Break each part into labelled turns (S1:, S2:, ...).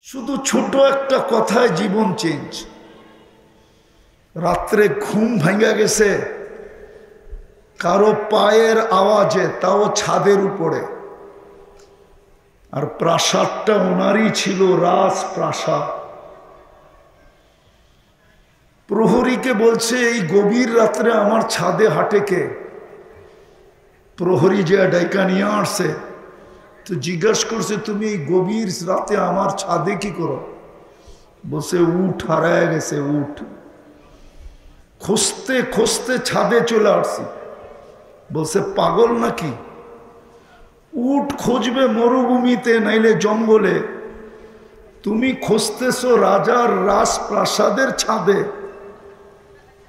S1: শুধু ছোট একটা কথায় জীবন চেঞ্জ। রাত্রে ঘুম ভেঙে গেছে কারো পায়ের আওয়াজে, তাও ছাদের উপরে। আর প্রাসাদটা ওনারই ছিল, রাজপ্রাসাদ। প্রহরীকে বলছে, এই গভীর রাত্রে আমার ছাদে হাঁটে কে? প্রহরী যে ডাইকা নিয়ে আসছে, তো জিজ্ঞাসা করছে, তুমি এই গভীর রাতে আমার ছাদে কি করো? বলছে, উট হারায় গেছে, উট খুঁজতে খুঁজতে ছাদে চলে আসছি। বলছে, পাগল নাকি? উট খুঁজবে মরুভূমিতে, নাইলে জঙ্গলে, তুমি খুঁজতেছো রাজার রাজপ্রাসাদের ছাদে,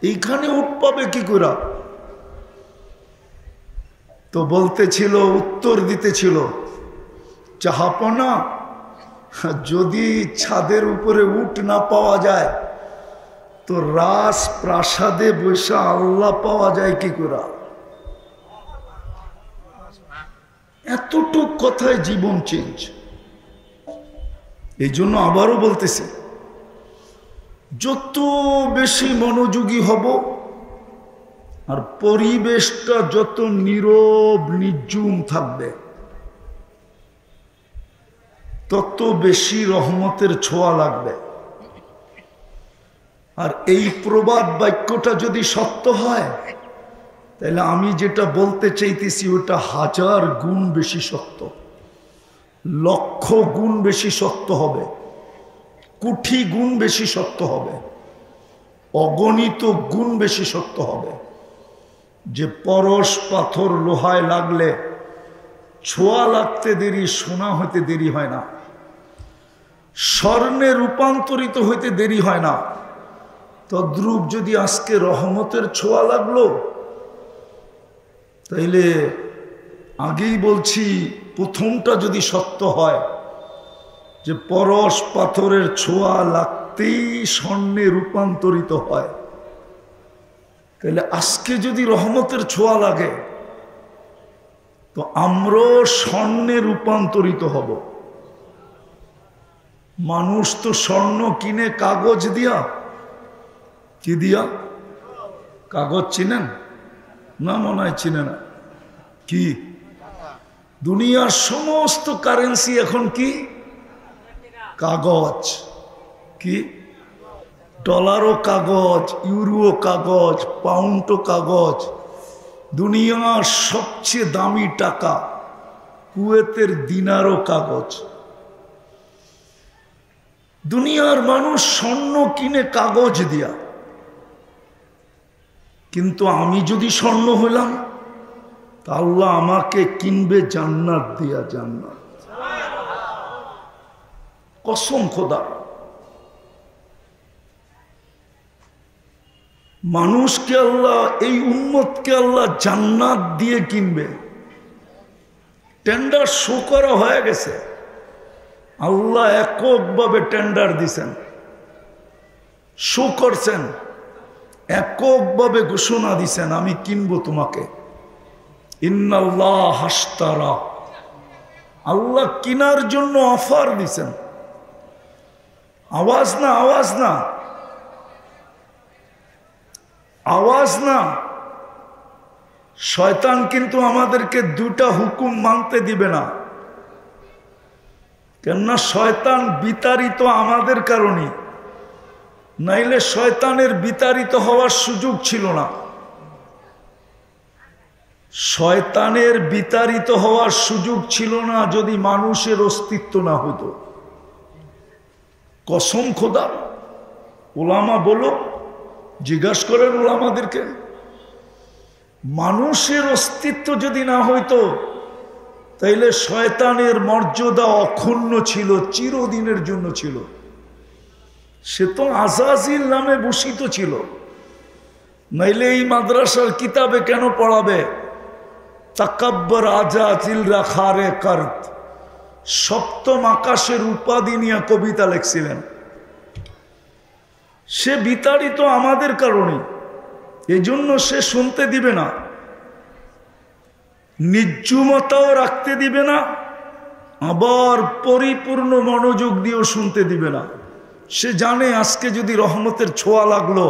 S1: এইখানে উট পাবে কি করে? তো বলতেছিল, উত্তর দিতেছিল, চাহাপনা, যদি ছাদের উপরে উট না পাওয়া যায় তো রাজপ্রাসাদে বসে আল্লাহ পাওয়া যায় কি করে? এতটুক কথায় জীবন চেঞ্জ। এই জন্য আবারও বলতেছে, যত বেশি মনোযোগী হব আর পরিবেশটা যত নীরব নির্জুম থাকবে, তত বেশি রহমতের ছোঁয়া লাগবে। আর এই প্রবাদ বাক্যটা যদি সত্য হয়, তাহলে আমি যেটা বলতে চাইতেছি ওটা 1000 গুণ বেশি সত্য, লক্ষ গুণ বেশি সত্য হবে, কোটি গুণ বেশি সত্য হবে, অগণিত গুণ বেশি সত্য হবে। যে পরশ পাথর লোহায় লাগলে ছোঁয়া লাগতে দেরি, সোনা হইতে দেরি হয় না, স্বর্ণে রূপান্তরিত হইতে দেরি হয় না। তদ্রূপ যদি আজকে রহমতের ছোঁয়া লাগলো, তাইলে আগেই বলছি, প্রথমটা যদি সত্য হয় যে পরশ পাথরের ছোঁয়া লাগতেই স্বর্ণে রূপান্তরিত হয়, তাহলে আজকে যদি রহমতের ছোঁয়া লাগে তো আমরাও স্বর্ণে রূপান্তরিত হব। মানুষ তো স্বর্ণ কিনে কাগজ দিয়া, কি দিয়া? কাগজ চিনেন না? মনে হয় চিনে না। কি? দুনিয়ার সমস্ত কারেন্সি এখন কি? কাগজ। কি? ডলারও কাগজ, ইউরো কাগজ, পাউন্ডও কাগজ। দুনিয়ার সবচেয়ে দামি টাকা কুয়েতের দিনারও কাগজ। দুনিয়ার মানুষ স্বর্ণ কিনে কাগজ দিয়া, কিন্তু আমি যদি স্বর্ণ হইলাম তা আল্লাহ আমাকে কিনবে জান্নাত দিয়া, জান্নাত। কসম খোদা, মানুষকে আল্লাহ, এই উম্মতকে আল্লাহ জান্নাত দিয়ে কিনবে। টেন্ডার শো করা হয়ে গেছে, আল্লাহ এককভাবে টেন্ডার দিছেন, শো করছেন, এককভাবে ঘোষণা দিছেন, আমি কিনবো তোমাকে। ইন্নাল্লাহ হাশতারা, আল্লাহ কিনার জন্য অফার দিছেন। আওয়াজ না, আওয়াজ না, আওয়াজ না। শয়তান কিন্তু আমাদেরকে দুটা হুকুম মানতে দিবে না, কেননা শয়তান বিতাড়িত আমাদের কারণে, নাইলে শয়তানের বিতাড়িত হওয়ার সুযোগ ছিল না। শয়তানের বিতাড়িত হওয়ার সুযোগ ছিল না যদি মানুষের অস্তিত্ব না হতো। কসম খোদা, ওলামা বলো, জিজ্ঞাসা করেন ওলামাদেরকে, মানুষের অস্তিত্ব যদি না হইতো তাইলে শয়তানের মর্যাদা অক্ষুণ্ণ ছিল, চিরদিনের জন্য ছিল। সে তো আজাজিল নামে ভূষিত ছিল, নাইলে এই মাদ্রাসার কিতাবে কেন পড়াবে তাকাব্বর আজাজিল রাখারে কার্ত? সপ্তম আকাশের উপাধি নিয়ে কবিতা লিখছিলেন। সে বিতাড়িত আমাদের কারণে, এজন্য সে শুনতে দিবে না, নির্জুমতাও রাখতে দিবে না, আবার পরিপূর্ণ মনোযোগ দিয়েও শুনতে দিবে না। সে জানে আজকে যদি রহমতের ছোঁয়া লাগলো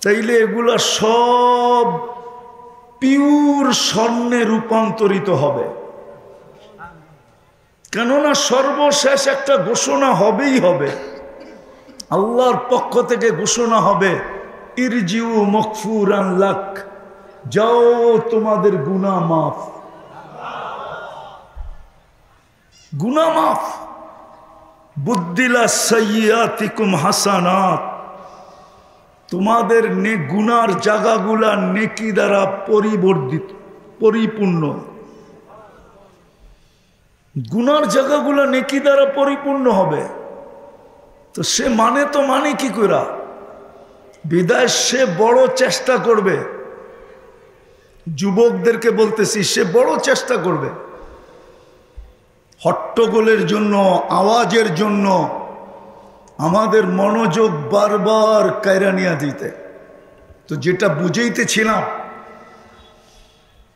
S1: তাইলে এগুলা সব পিওর স্বর্ণে রূপান্তরিত হবে। কেননা সর্বশেষ একটা ঘোষণা হবেই হবে, আল্লাহর পক্ষ থেকে ঘোষণা হবে, ইরজিউ মগফুরান লাক, যাও তোমাদের গুনাহ মাফ। গুনাহ মাফ। বুদ্দিলা সাইয়্যাতিকুম হাসানাত, তোমাদের গুনার জায়গাগুলা নেকি দ্বারা পরিবর্ধিত, পরিপূর্ণ। গুনার জায়গাগুলা নেকি দ্বারা পরিপূর্ণ হবে। তো সে মানে কি করে? বিদায় সে বড় চেষ্টা করবে। যুবকদেরকে বলতেছি, সে বড় চেষ্টা করবে হট্টগোলের জন্য, আওয়াজের জন্য আমাদের মনোযোগ বারবার কায়রা নিয়ে দিতে। তো যেটা বুঝাইতেছিলাম,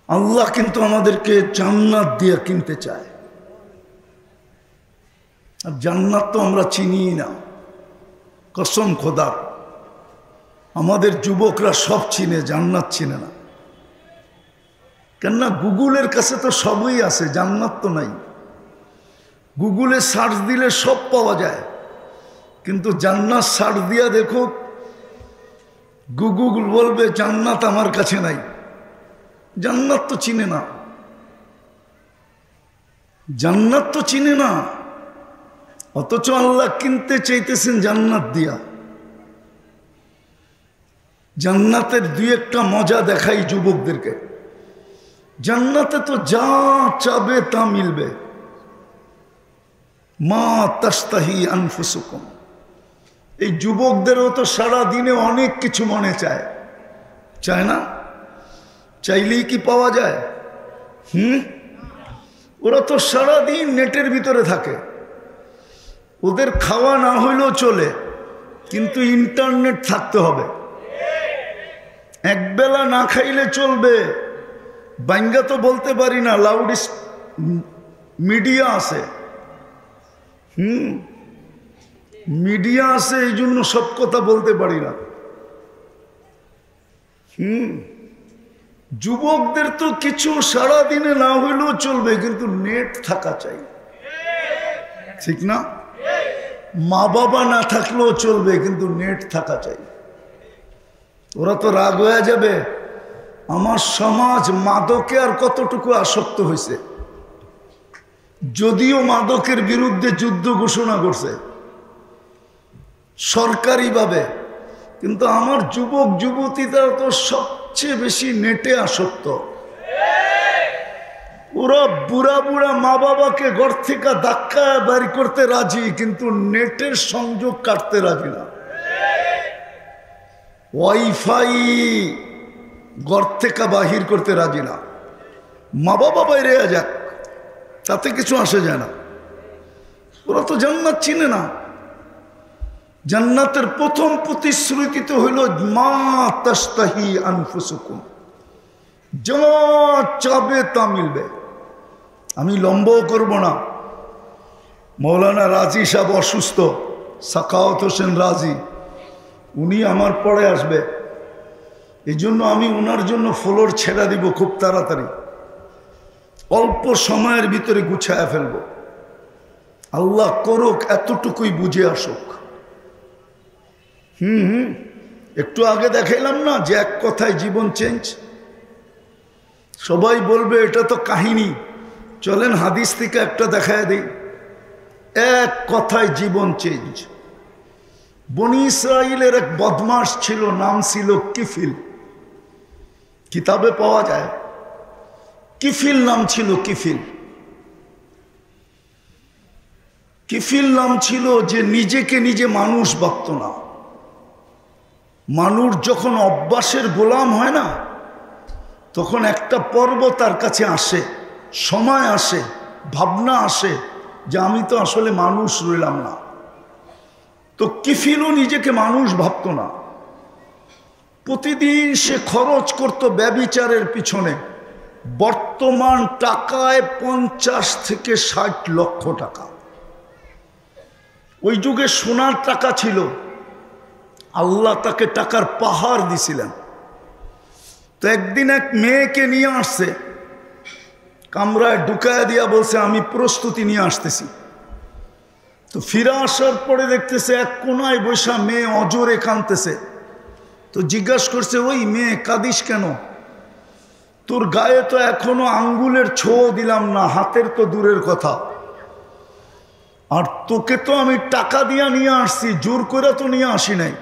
S1: আল্লাহ কিন্তু আমাদেরকে জান্নাত দিয়ে কিনতে চায়। আর জান্নাত তো আমরা চিনি না, কসম খোদা। আমাদের যুবকরা সব চিনে, জান্নাত চিনে না। কেননা গুগলের কাছে তো সবই আছে, জান্নাত তো নাই। গুগলে সার্চ দিলে সব পাওয়া যায়, কিন্তু জান্নাত সার্চ দিয়া দেখো, গুগল বলবে জান্নাত আমার কাছে নাই। জান্নাত তো চিনে না, জান্নাত তো চিনে না। অথচ আল্লাহ কিনতে চাইতেছেন জান্নাত দিয়া। জান্নাতের দুই একটা মজা দেখাই যুবকদেরকে। জান্নাতে তো যা চাবে তা মিলবে। মা তাস্তাহি আনফুসুকুম। এই যুবকদেরও তো সারা দিনে অনেক কিছু মনে চায়, চায় না? চাইলেই কি পাওয়া যায়? ওরা তো সারা দিন নেটের ভিতরে থাকে। ওদের খাওয়া না হইলেও চলে, কিন্তু ইন্টারনেট থাকতে হবে। একবেলা না খাইলে চলবে। বাঙ্গা তো বলতে পারি না, লাউড মিডিয়া আছে। মিডিয়া আছে, এই জন্য সব কথা বলতে পারি না। যুবকদের তো কিছু সারা দিনে না হইলেও চলবে, কিন্তু নেট থাকা চাই, ঠিক না? মা বাবা না থাকলেও চলবে, কিন্তু নেট থাকা চাই। ওরা তো রাগ হয়ে যাবে, আমার সমাজ মাদকে আর কতটুকু আসক্ত হয়েছে। যদিও মাদকের বিরুদ্ধে যুদ্ধ ঘোষণা করছে সরকারিভাবে, কিন্তু আমার যুবক যুবতীরা তো সবচেয়ে বেশি নেটে আসক্ত। ওরা বুড়া বুড়া মা বাবাকে ঘর থেকে ধাক্কা বের করতে রাজি, কিন্তু নেটের সংযোগ কাটতে রাজি না। ওয়াইফাই ঘর থেকে বাহির করতে রাজি না। মা বাবা বাইরে যাক, তাতে কিছু আসে যায় না। ওরা তো জান্নাত চিনে না। জান্নাতের প্রথম প্রতিশ্রুতি তো হইল মা তাস্তাহি আনফুসুকুম, যা চাবে তা মিলবে। আমি লম্বও করব না। মৌলানা রাজি সাহেব অসুস্থ, সাখাওয়াত হোসেন রাজি, উনি আমার পরে আসবে। এই জন্য আমি ওনার জন্য ফ্লোর ছেড়ে দিব খুব তাড়াতাড়ি, অল্প সময়ের ভিতরে গুছায়া ফেলব। আল্লাহ করুক এতটুকুই বুঝে আসুক। একটু আগে দেখাইলাম না যে এক কথায় জীবন চেঞ্জ। সবাই বলবে এটা তো কাহিনী, চলেন হাদিস থেকে একটা দেখায় দেই। এক কথায় জীবন চেঞ্জ। বনি ইসরাইলের এক বদমাস ছিল, নাম ছিল কিফিল। কিতাবে পাওয়া যায়, কিফিল নাম ছিল। কিফিল নাম ছিল যে নিজেকে নিজে মানুষ ভাবত না। মানুষ যখন অভ্যাসের গোলাম হয় না, তখন একটা পর্ব তার কাছে আসে, সময় আসে, ভাবনা আসে যে আমি তো আসলে মানুষ রইলাম না। তো কিফিলও নিজেকে মানুষ ভাবত না। প্রতিদিন সে খরচ করত ব্যভিচারের পিছনে, বর্তমান টাকায় 50 থেকে 60 লক্ষ টাকা। ওই যুগে সোনার টাকা ছিল, আল্লাহ তাকে টাকার পাহাড় দিছিলেন। তো একদিন এক মেয়েকে নিয়ে আসছে, কামরায় ঢুকায় দিয়া বলছে আমি প্রস্তুতি নিয়ে আসতেছি। তো ফিরে আসার পরে দেখতেছে এক কোনায় বসা মেয়ে অজরে কাঁদতেছে। তো জিজ্ঞাসা করছে, ওই মেয়ে কাঁদিস কেন? তোর গায়ে তো এখনো আঙ্গুলের ছোঁয়া দিলাম না, হাতের তো দূরের কথা, আর তোকে তো আমি টাকা দিয়া নিয়ে আসছি, জোর করে তো নিয়ে আসি নাই।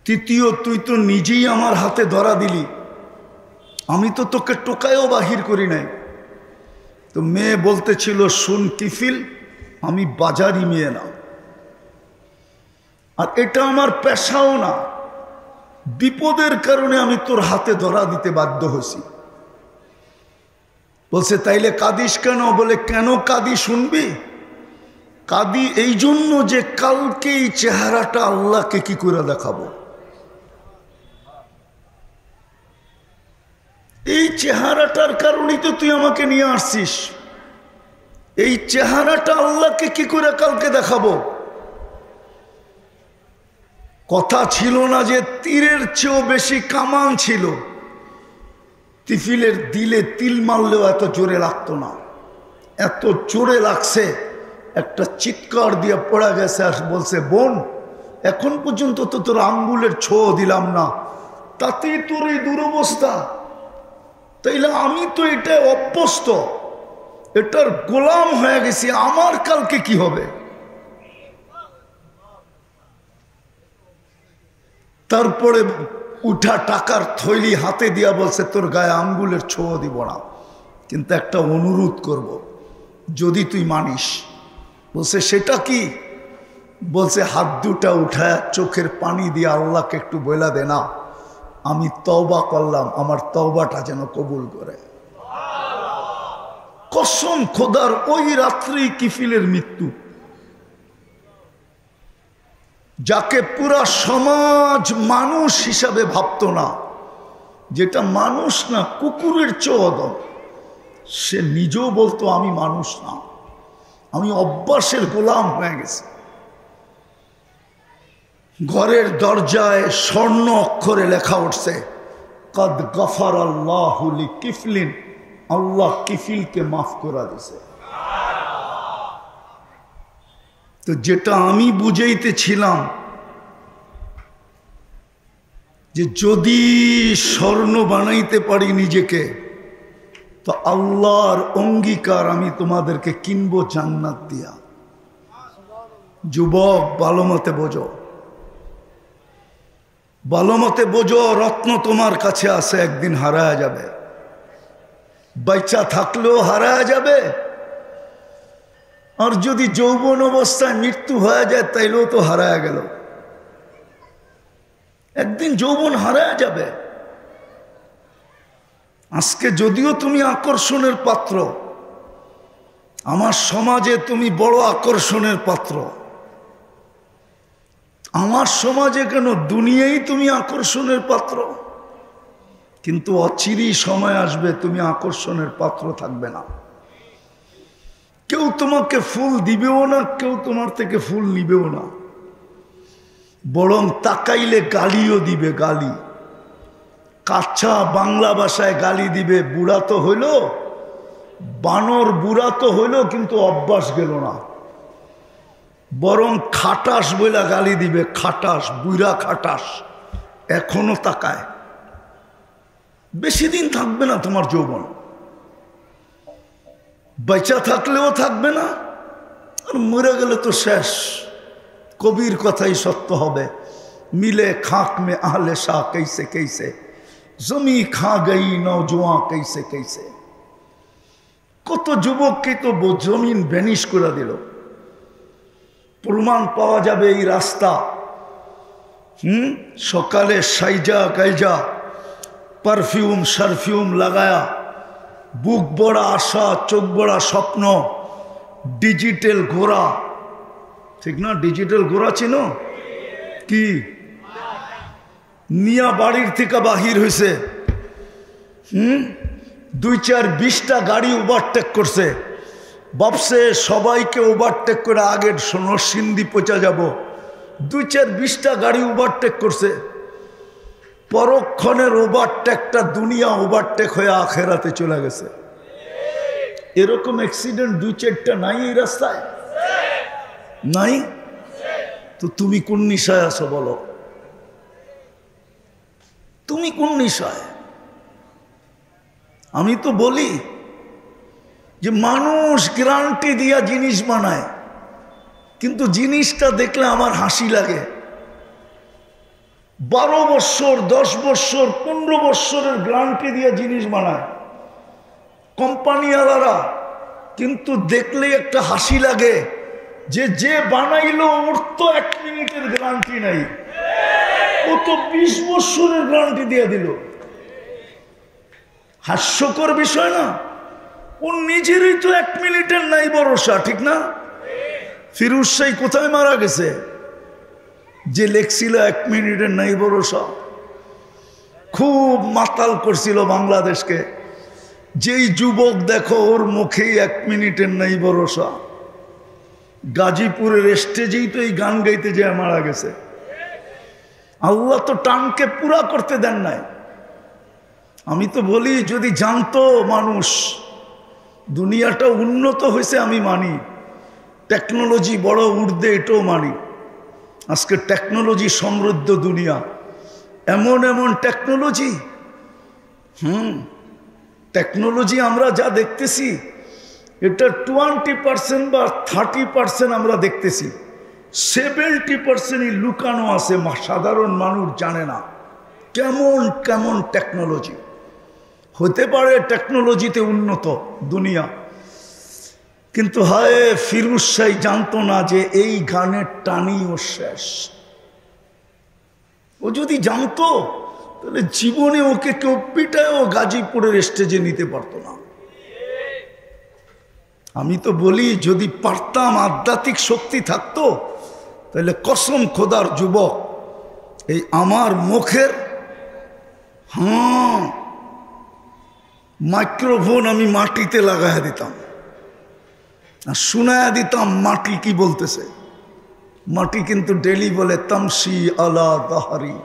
S1: তৃতীয়, তুই তো নিজেই আমার হাতে ধরা দিলি, আমি তো তোকে টোকায়ও বাহির করি নাই। তো মেয়ে বলতেছিল, শুন কিফিল, আমি বাজারি মেয়ে না, আর এটা আমার পেশাও না, বিপদের কারণে আমি তোর হাতে ধরা দিতে বাধ্য হয়েছি। বলছে তাইলে কাঁদিস কেন? বলে কেন কাঁদি শুনবি? কাঁদি এই জন্য যে কালকে এই চেহারাটা আল্লাহকে কি করে দেখাবো। এই চেহারাটার কারণেই তো তুই আমাকে নিয়ে আসছিস, এই চেহারাটা আল্লাহকে কি করে কালকে দেখাবো। কথা ছিল না যে তীরের চেয়েও বেশি কামান ছিল, তিফিলের দিলে তিল মারলেও এত জোরে লাগতো না, এত জোরে লাগছে একটা চিৎকার দিয়ে পড়া গেছে। আর বলছে, বোন এখন পর্যন্ত তো তোর আঙ্গুলের ছোঁয়া দিলাম না, তাতেই তোর এই দুরবস্থা। তাইলে আমি তো এটা অভ্যস্ত, এটার গোলাম হয়ে গেছি, আমার কালকে কি হবে। তারপরে উঠা টাকার থৈলি হাতে দিয়া বলছে, তোর গায়ে আঙ্গুলের ছোঁয়া দিব না, কিন্তু একটা অনুরোধ করব, যদি তুই মানিস। বলছে সেটা কি? বলছে হাত দুটা উঠায় চোখের পানি দিয়ে আল্লাহকে একটু বইলা দে না, আমি তওবা করলাম, আমার তওবাটা যেন কবুল করে। কসম খোদার, ওই রাত্রেই কিফিলের মৃত্যু। যাকে পুরা সমাজ মানুষ হিসাবে ভাবতো না, যেটা মানুষ না, কুকুরের চেয়েও অদম, সে নিজেও বলতো আমি মানুষ না, আমি অভ্যাসের গোলাম হয়ে গেছি। ঘরের দরজায় স্বর্ণ অক্ষরে লেখা উঠছে, কদ গফার আল্লাহু লিকিফলিন, আল্লাহ কিফিলকে মাফ করে দিছে। তো যেটা আমি বুঝাইতেছিলাম, যে যদি স্বর্ণ বানাইতে পারি নিজেকে, তো আল্লাহর অঙ্গীকার আমি তোমাদেরকে কিনবো জান্নাত দিয়া। যুবক ভালো মতে বোঝো, ভালো মতে বোঝো, রত্ন তোমার কাছে আছে, একদিন হারায় যাবে, বাচ্চা থাকলেও হারায় যাবে। আর যদি যৌবন অবস্থায় মৃত্যু হয়ে যায়, তাইলেও তো হারায় গেল। একদিন যৌবন হারায় যাবে। আজকে যদিও তুমি আকর্ষণের পাত্র, আমার সমাজে তুমি বড় আকর্ষণের পাত্র, আমার সমাজে কেন, দুনিয়ায় তুমি আকর্ষণের পাত্র, কিন্তু অচিরেই সময় আসবে তুমি আকর্ষণের পাত্র থাকবে না। কেউ তোমাকে ফুল দিবেও না, কেউ তোমার থেকে ফুল নিবেও না, বরং তাকাইলে গালিও দিবে। গালি, কাঁচা বাংলা ভাষায় গালি দিবে। বুড়া তো হইল, বানর বুড়া তো হইল, কিন্তু অভ্যাস গেল না, বরং খাটাস বইলা গালি দিবে। খাটাস, বুড়া খাটাস, এখনো তাকায়। বেশি দিন থাকবে না তোমার যৌবন, বেঁচে থাকলেও থাকবে না, আর মরে গেলে তো শেষ। কবির কথাই সত্য হবে, মিলে খাক মে আহলে শাহ कैसे कैसे, জমি খা গই নওজোয়ান कैसे कैसे। কত যুবককে তো জমিন ভ্যানিশ করে দিল। প্রমাণ পাওয়া যাবে এই রাস্তা, সকালে সাইজা গাইজা পারফিউম সারফিউম লাগায়া, বুক বড়া আশা, চোখ বড়া স্বপ্ন, ডিজিটাল ঘোড়া, ঠিক না? ডিজিটাল ঘোড়া চিনো কি? নিয়া বাড়ির থেকে বাহির হয়েছে, 2-4-20টা গাড়ি ওভারটেক করছে, ভাবছে সবাইকে ওভারটেক করে আগের নরসিংদী পৌঁছা যাব। 2-4-20টা গাড়ি ওভারটেক করছে, পরক্ষণের ওভারটেকটা দুনিয়া ওভারটেক হয়ে আখেরাতে চলে গেছে। এরকম অ্যাক্সিডেন্ট 2-4টা নাই এই রাস্তায়? নাই? তো তুমি কোন নিশায় আছো বলো? তুমি কোন নিশায়? আমি তো বলি যে মানুষ গ্যারান্টি দিয়া জিনিস বানায়, কিন্তু জিনিসটা দেখলে আমার হাসি লাগে। 12 বৎসর, 10 বৎসর, 15 বৎসরের গ্যারান্টি দিয়া জিনিস বানায় কোম্পানিওয়ালারা, কিন্তু দেখলে একটা হাসি লাগে যে যে বানাইলো ওর তো 1 মিনিটের গ্যারান্টি নাই, ও তো 20 বৎসরের গ্যারান্টি দিয়ে দিল। হাস্যকর বিষয় না? ওর নিজেরই তো 1 মিনিটের নাই ভরসা, ঠিক না? ফিরোজ শাহ কোথায় মারা গেছে? যে লেখছিল 1 মিনিটের নাই ভরসা, খুব মাতাল করছিল বাংলাদেশকে। যেই যুবক দেখো ওর মুখেই 1 মিনিটের নাই ভরসা। গাজীপুরের স্টেজেই তো এই গান গাইতে যেয়ে মারা গেছে। আল্লাহ তো টানকে পুরা করতে দেন নাই। আমি তো বলি যদি জানতো মানুষ দুনিয়াটা উন্নত হয়েছে, আমি মানি টেকনোলজি বড় ঊর্ধ্বে, এটাও মানি। আজকে টেকনোলজি সমৃদ্ধ দুনিয়া, এমন এমন টেকনোলজি, টেকনোলজি আমরা যা দেখতেছি এটা 20% বা 30% আমরা দেখতেছি, 70% লুকানো আছে, সাধারণ মানুষ জানে না। কেমন কেমন টেকনোলজি হতে পারে, টেকনোলজিতে উন্নত দুনিয়া, কিন্তু হায় ফিরোজ শাহ জানতো না যে এই গানের টানি ও শেষ। ও যদি জানতো তাহলে জীবনে ওকে কেউ পিটায়ও গাজীপুরের স্টেজে নিতে পারতো না। আমি তো বলি যদি পারতাম, আধ্যাত্মিক শক্তি থাকতো, তাহলে কসম খোদার যুবক, এই আমার মুখের মাইক্রোফোন আমি মাটিতে লাগাই দিতাম আর শোনায়া দিতাম মাটি কি বলতেছে। মাটি কিন্তু ডেলি বলে তামসি আলা দাহারি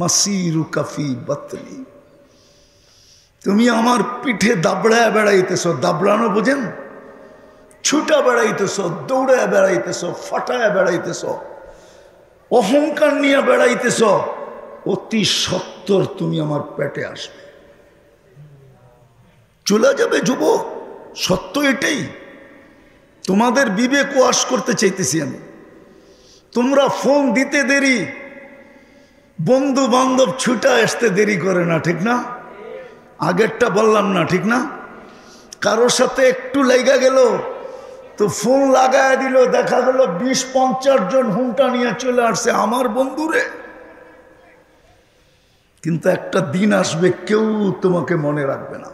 S1: মাসিরু কাফি বাতলি, তুমি আমার পিঠে দাবড়ায় বেড়াইতেছ। দাবড়ানো বোঝেন? ছুটা বেড়াইতেছ, দৌড়ায় বেড়াইতেছ, ফাটায় বেড়াইতেছ, অহংকার নিয়ে বেড়াইতেছ। অতি সত্বর তুমি আমার পেটে আসবে, চলে যাবে যুবক। সত্য এটাই। তোমাদের বিবেক ওয়াশ করতে চাইতেছি আমি। তোমরা ফোন দিতে দেরি, বন্ধু বান্ধব ছুটা আসতে দেরি করে না, ঠিক না? আগেরটা বললাম না, ঠিক না? কারোর সাথে একটু লেগা গেল তো ফোন লাগায় দিল, দেখা গেল 20-50 জন হুমটা নিয়ে চলে আসছে আমার বন্ধুরে। কিন্তু একটা দিন আসবে কেউ তোমাকে মনে রাখবে না,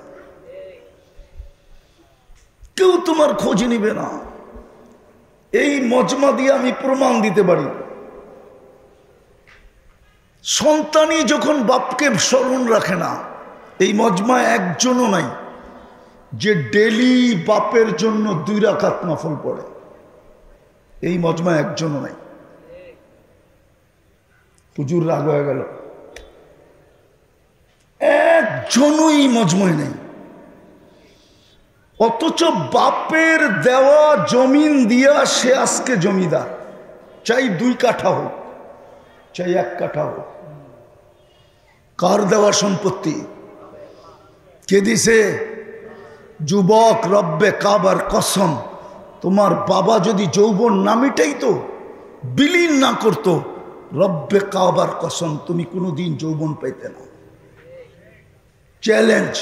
S1: কেউ তোমার খোঁজ নিবে না। এই মজমা দিয়ে আমি প্রমাণ দিতে পারি। সন্তানই যখন বাপকে স্মরণ রাখে না, এই মজমায় একজনও নাই যে ডেলি বাপের জন্য 2 রাকাত নফল পড়ে। এই মজমায় একজনও নাই। হুজুর রাগ হয়ে গেল, একজনই মজমায় নেই। অথচ বাপের দেওয়া জমিন দিয়া সে আজকে জমিদার, চাই 2 কাঠা হোক, চাই 1 কাঠা হোক। কার দেওয়া সম্পত্তি? কে দিছে? যুবক, রব্বে কাবার কসম, তোমার বাবা যদি যৌবন না মিটাইতো, বিলীন না করতো, রব্বে কাবার কসম তুমি কোনোদিন যৌবন পাইতে না। চ্যালেঞ্জ।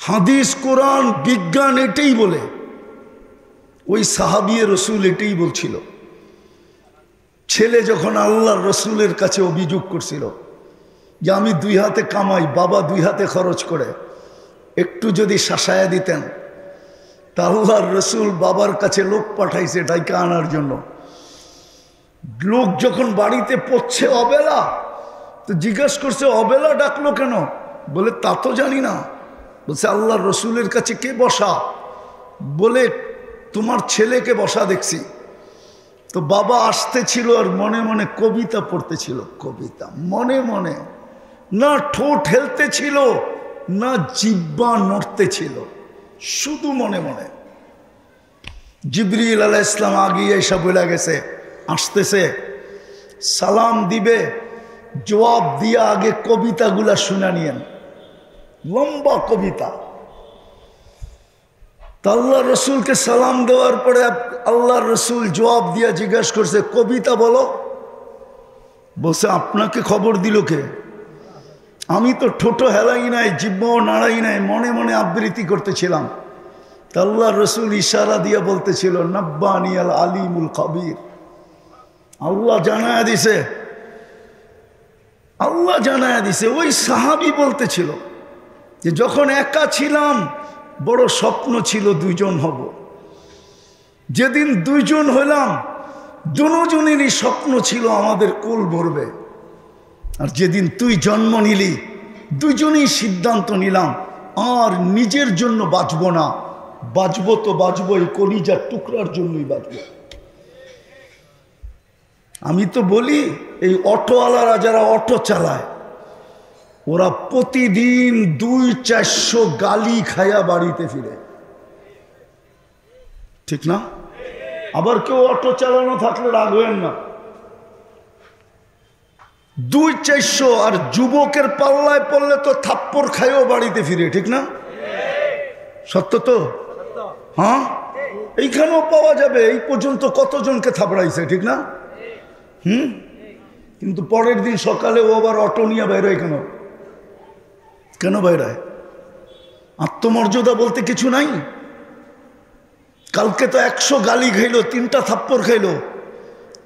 S1: হাদিস, কোরআন, বিজ্ঞান এটাই বলে। ওই সাহাবিয়ে রসুল এটাই বলছিল। ছেলে যখন আল্লাহর রসুলের কাছে অভিযোগ করছিল যে আমি 2 হাতে কামাই, বাবা 2 হাতে খরচ করে, একটু যদি শাসায়া দিতেন, তা আল্লাহর রসুল বাবার কাছে লোক পাঠাইছে ডাইকা আনার জন্য। লোক যখন বাড়িতে পড়ছে অবেলা, তো জিজ্ঞেস করছে অবেলা ডাকলো কেন? বলে তা তো জানি না। বলছে আল্লাহর রসুলের কাছে কে বসা? বলে তোমার ছেলেকে বসা দেখছি। তো বাবা আসতেছিল আর মনে মনে কবিতা পড়তেছিল, কবিতা মনে মনে, না ঠোঁট হেলতেছিল না জিহ্বা নড়তেছিল, শুধু মনে মনে। জিবরিল আলাইহিস সালাম আগিয়ে এসে বলে গেছে, আসতেছে, সালাম দিবে, জবাব দিয়া আগে কবিতাগুলা শুনে নিয়েন, লম্বা কবিতা। আল্লাহ রসুলকে সালাম দেওয়ার পরে আল্লাহ রসুল জবাব দিয়া জিজ্ঞাসা করছে, কবিতা বলো। বলছে আপনাকে খবর দিল কে? আমি তো ঠোঁটো হেলাই নাই, জিহ্বাও নাড়াই নাই, মনে মনে আবৃত্তি করতেছিলাম। আল্লাহ রসুল ইশারা দিয়া বলতেছিল, নাব্বানি আল আলিমুল কবির। আল্লাহ জানায়া দিছে, আল্লাহ জানায়া দিছে। ওই সাহাবী বলতেছিল যে যখন একা ছিলাম বড় স্বপ্ন ছিল দুইজন হব, যেদিন দুইজন হইলাম দুজনেরই স্বপ্ন ছিল আমাদের কোল ভরবে। আর যেদিন তুই জন্ম নিলি দুইজনেই সিদ্ধান্ত নিলাম আর নিজের জন্য বাঁচব না, বাঁচবো তো বাঁচবো এই কলিজার টুকরার জন্যই বাঁচবো। আমি তো বলি এই অটোওয়ালারা যারা অটো চালায় ওরা প্রতিদিন 200-400 গালি খায়া বাড়িতে ফিরে, ঠিক না? আবার কেউ অটো চালানো থাকলে রাগ হবেন না, 200-400। আর যুবকের পাল্লায় পড়লে তো থাপ্পড় খায়ও বাড়িতে ফিরে, ঠিক না? সত্য তো? হ্যাঁ, এইখানেও পাওয়া যাবে। এই পর্যন্ত কতজনকে থাপড়াইছে, ঠিক না? কিন্তু পরের দিন সকালে ও আবার অটো নিয়ে বেরোয়। কেন বেরোয়? আত্মমর্যাদা বলতে কিছু নাই। কালকে তো 100 গালি খাইলো, 3টা থাপ্পড় খাইলো,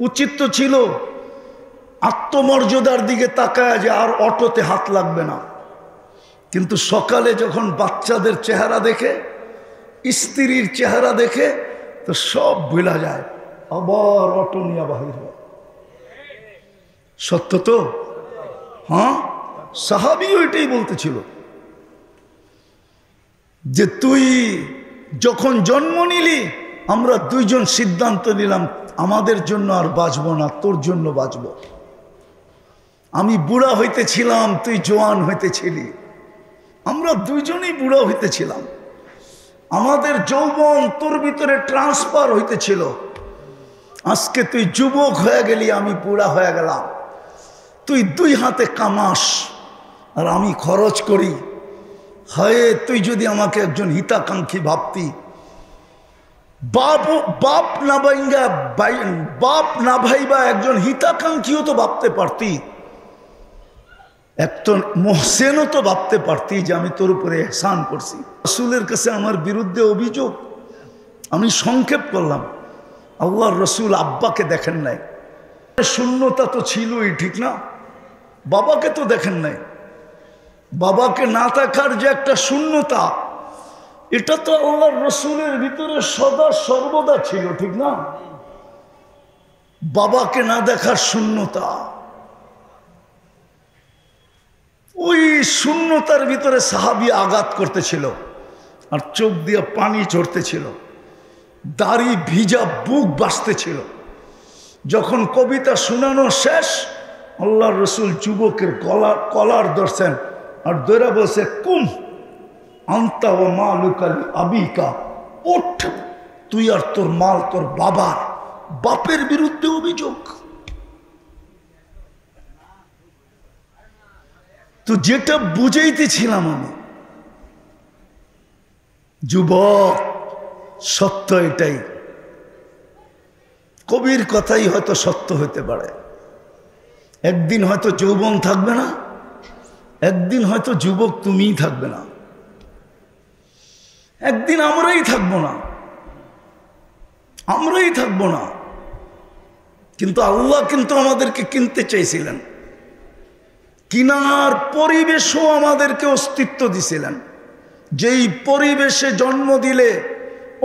S1: উচিত তো ছিল আত্মমর্যাদার দিকে তাকায় যে আর অটোতে হাত লাগবে না। কিন্তু সকালে যখন বাচ্চাদের চেহারা দেখে, স্ত্রীর চেহারা দেখে, তো সব ভুলা যায়, আবার অটো নিয়ে বাহির হয়। সত্য তো? হ্যাঁ, সাহাবীও এটাই বলতেছিল যে তুই যখন জন্ম নিলি আমরা দুইজন সিদ্ধান্ত নিলাম আমাদের জন্য আর বাঁচব না, তোর জন্য বাঁচব। আমি বুড়া হইতেছিলাম, তুই জোয়ান হইতেছিলি, আমরা দুইজনই বুড়া হইতেছিলাম। আমাদের যৌবন তোর ভিতরে ট্রান্সফার হইতেছিল। আজকে তুই যুবক হয়ে গেলি, আমি বুড়া হয়ে গেলাম। তুই 2 হাতে কামাস আর আমি খরচ করি। হয় তুই যদি আমাকে একজন হিতাকাঙ্ক্ষী ভাবতি, বাপ না ভাইবা একজন হিতাকাঙ্ক্ষীও তো ভাবতে পারতি, একজন মোহসেনও তো ভাবতে পারতি যে আমি তোর উপরে এহসান করছি। রাসূলের কাছে আমার বিরুদ্ধে অভিযোগ, আমি সংক্ষেপ করলাম। আল্লাহর রসুল আব্বাকে দেখেন নাই, শূন্যতা তো ছিলই, ঠিক না? বাবাকে তো দেখেন নাই। বাবাকে না দেখার যে একটা শূন্যতা, এটা তো আল্লাহর রসুলের ভিতরে সদা সর্বদা ছিল, ঠিক না? বাবাকে না দেখার শূন্যতা, ওই শূন্যতার ভিতরে সাহাবী আঘাত করতেছিল আর চোখ দিয়ে পানি ঝরতেছিল, দাড়ি ভিজা, বুক বাসতেছিল। যখন কবিতা শোনানো শেষ, আল্লাহর রসুল যুবকের কলার ধরছেন আর দৈরা বলছে, কুম আন্তা ও মালুকা আবিকা, ওঠ, তুই আর তোর মাল তোর বাবার। বাপের বিরুদ্ধে অভিযোগ। তো যেটা বুঝাইতেছিলাম আমি, যুবক, সত্য এটাই। কবির কথাই হয়তো সত্য হতে পারে। একদিন হয়তো যৌবন থাকবে না, একদিন হয়তো যুবক তুমিই থাকবে না, একদিন আমরাই থাকবো না, আমরাই থাকবো না। কিন্তু আল্লাহ কিন্তু আমাদেরকে কিনতে চাইছিলেন, কিনার পরিবেশও আমাদেরকে অস্তিত্ব দিছিলেন। যেই পরিবেশে জন্ম দিলে,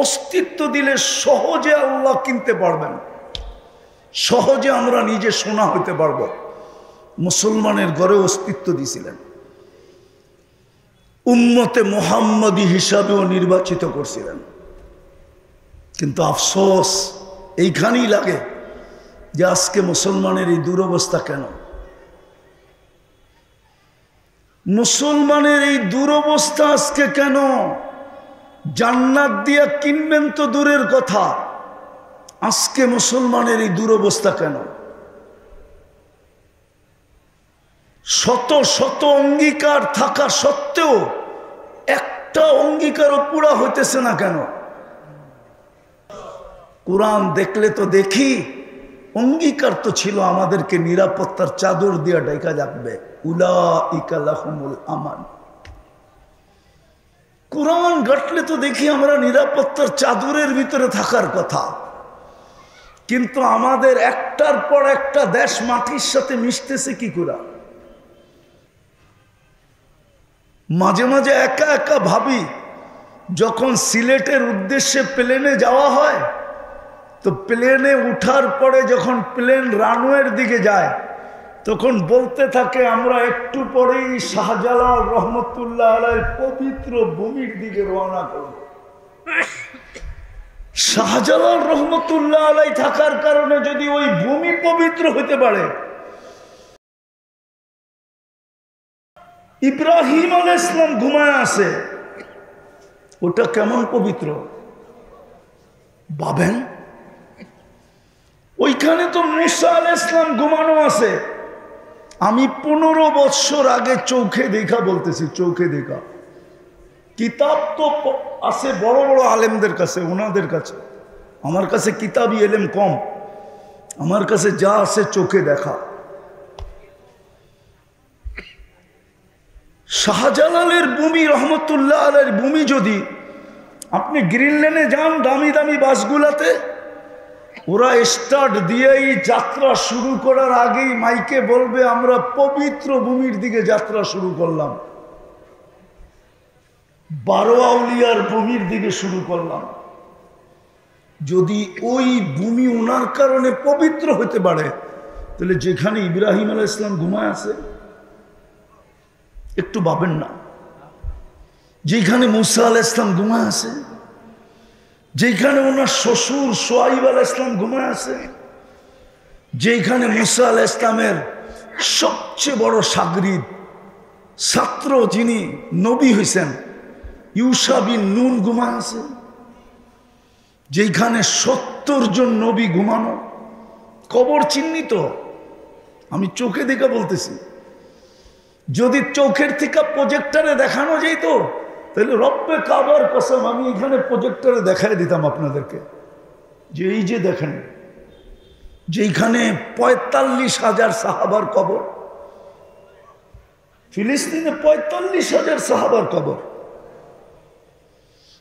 S1: অস্তিত্ব দিলে সহজে আল্লাহ কিনতে পারবেন, সহজে আমরা নিজে সোনা হইতে পারবো। মুসলমানের ঘরে অস্তিত্ব দিছিলেন। উম্মতে মুহাম্মাদি হিসাবেও নির্বাচিত করছিলেন। কিন্তু আফসোস এইখানেই লাগে যে আজকে মুসলমানের এই দুরবস্থা কেন? মুসলমানের এই দুরবস্থা আজকে কেন? জান্নাত দিয়া কিনবেন তো দূরের কথা, আজকে মুসলমানের এই দুরবস্থা কেন? শত শত অঙ্গীকার থাকা সত্ত্বেও একটা অঙ্গীকারও পুরা হইতেছে না কেন? কোরআন দেখলে তো দেখি অঙ্গীকার তো ছিল আমাদেরকে নিরাপত্তার চাদর দিয়া ঢাকা রাখবে, উলাইকা লাহুমুল আমান। কোরআন ঘাটলে তো দেখি আমরা নিরাপত্তার চাদরের ভিতরে থাকার কথা, কিন্তু আমাদের একটার পর একটা দেশ মাটির সাথে মিশতেছে কি করে? মাঝে মাঝে একা একা ভাবি, যখন সিলেটের উদ্দেশ্যে প্লেনে যাওয়া হয় তো প্লেনে উঠার পরে যখন প্লেন রানওয়ের দিকে যায় তখন বলতে থাকে আমরা একটু পরেই শাহজালাল রহমতুল্লাহ আলাইহির পবিত্র ভূমির দিকে রওনা করব। শাহজালাল রহমতুল্লাহ আলাই থাকার কারণে যদি ওই ভূমি পবিত্র হতে পারে, ইব্রাহিম আলাইহিস সালাম ঘুমায় আছে, ওটা কেমন পবিত্র ভাবেন? ওইখানে তো মুসা আলাইহিস সালাম ঘুমানো আছে। আমি 15 বছর আগে চোখে দেখা বলতেছি, চোখে দেখা। কিতাব তো আছে বড় বড় আলেমদের কাছে, ওনাদের কাছে। আমার কাছে কিতাবই এলেম কম, আমার কাছে যা আছে চোখে দেখা। শাহজালালের ভূমি রহমতুল্লাহ আলাইহির ভূমি যদি আপনি গ্রিনল্যান্ডে যান, দামি দামি বাসগুলাতে ওরা স্টার্ট দিয়েই যাত্রা শুরু করার আগেই মাইকে বলবে আমরা পবিত্র ভূমির দিকে যাত্রা শুরু করলাম, 12 আউলিয়ার ভূমির দিকে শুরু করলাম। যদি ওই ভূমি ওনার কারণে পবিত্র হতে পারে, তাহলে যেখানে ইব্রাহিম আলাইহিস সালাম ঘুমায় আছে একটু ভাবেন না? যেখানে মুসা আলাইহিস সালাম ঘুমায় আছে, যেখানে ওনার শ্বশুর শুআইব আলাইহিস সালাম ঘুমায় আছে, যেখানে মুসা আলাইহিস সালামের সবচেয়ে বড় শাগরিদ ছাত্র যিনি নবী হয়েছেন ইউশা বিন নুন ঘুমায় আছে, যেখানে 70 জন নবী ঘুমানো, কবর চিহ্নিত। আমি চোখে দেখে বলতেছি, যদি চোখের থেকে প্রজেক্টরে দেখানো যেত তাহলে রব্বে কাবার কসম আমি এখানে প্রজেক্টরে দেখাই দিতাম আপনাদেরকে যে এই যে দেখেন, যেখানে 45,000 সাহাবার কবর, ফিলিস্তিনে 45,000 সাহাবার কবর,